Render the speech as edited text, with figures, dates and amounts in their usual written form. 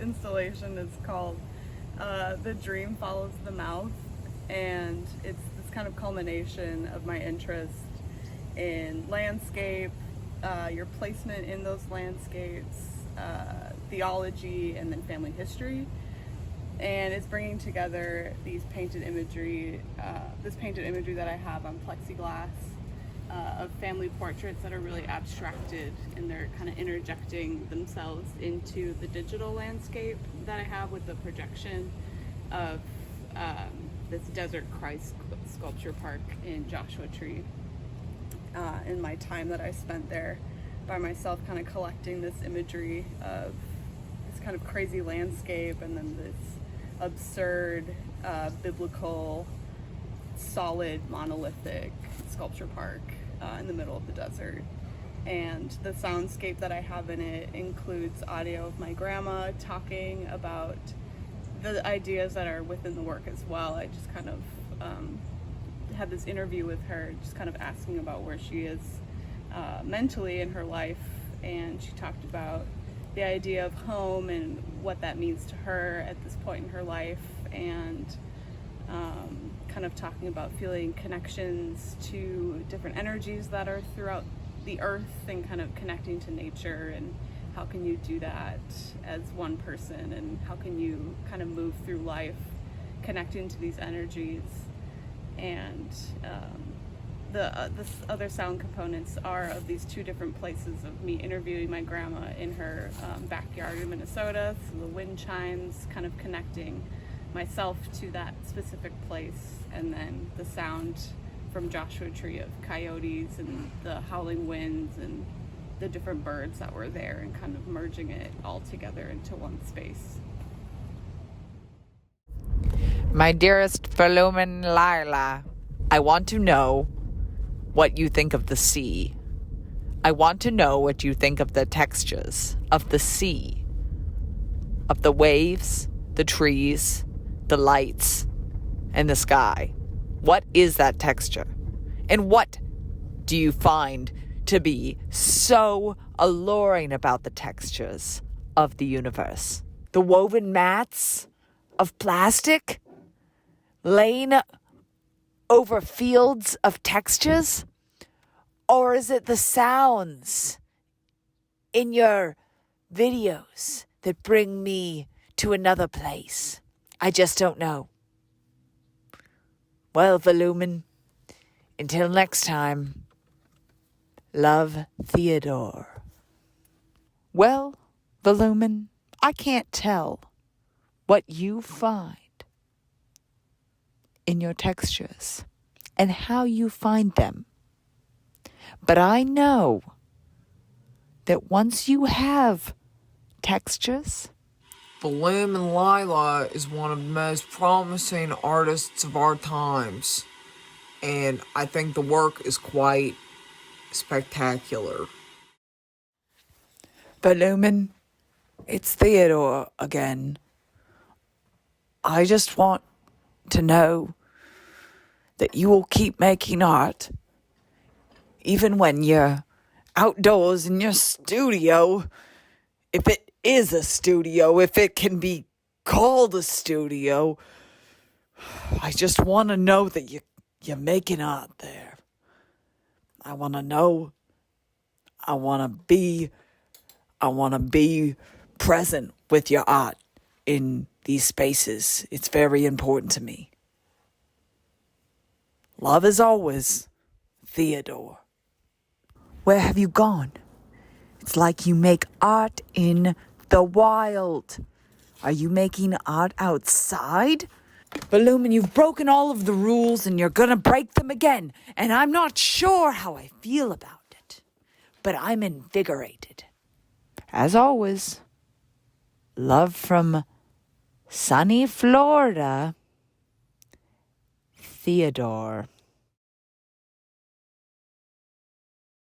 installation is called The Dream Follows the Mouth, and it's this kind of culmination of my interest in landscape, your placement in those landscapes, theology, and then family history. And it's bringing together this painted imagery that I have on plexiglass of family portraits that are really abstracted, and they're kind of interjecting themselves into the digital landscape that I have with the projection of this Desert Christ sculpture park in Joshua Tree. In my time that I spent there by myself, kind of collecting this imagery of this kind of crazy landscape, and then this absurd, biblical, solid, monolithic sculpture park in the middle of the desert. And the soundscape that I have in it includes audio of my grandma talking about the ideas that are within the work as well. I just kind of had this interview with her, just kind of asking about where she is mentally in her life, and she talked about the idea of home and what that means to her at this point in her life, and kind of talking about feeling connections to different energies that are throughout the earth, and kind of connecting to nature, and how can you do that as one person, and how can you kind of move through life connecting to these energies. And the other sound components are of these two different places of me interviewing my grandma in her backyard in Minnesota, so the wind chimes kind of connecting myself to that specific place, and then the sound from Joshua Tree of coyotes and the howling winds and the different birds that were there, and kind of merging it all together into one space. My dearest Valumin Lila, I want to know what you think of the sea. I want to know what you think of the textures of the sea, of the waves, the trees, the lights, and the sky. What is that texture? And what do you find to be so alluring about the textures of the universe? The woven mats of plastic laying over fields of textures? Or is it the sounds in your videos that bring me to another place? I just don't know. Well, Valumin, until next time, love, Theodore. Well, Valumin, I can't tell what you find in your textures and how you find them. But I know that once you have textures, Valumin Lila is one of the most promising artists of our times, and I think the work is quite spectacular. Valumin, it's Theodore again. I just want to know that you will keep making art even when you're outdoors in your studio, if it is a studio, if it can be called a studio. I just want to know that you're making art there. I want to know. I want to be present with your art in these spaces. It's very important to me. Love as always, Theodore. Where have you gone? It's like you make art in the wild. Are you making art outside? Valumin, you've broken all of the rules and you're gonna break them again. And I'm not sure how I feel about it. But I'm invigorated. As always, love from sunny Florida, Theodore.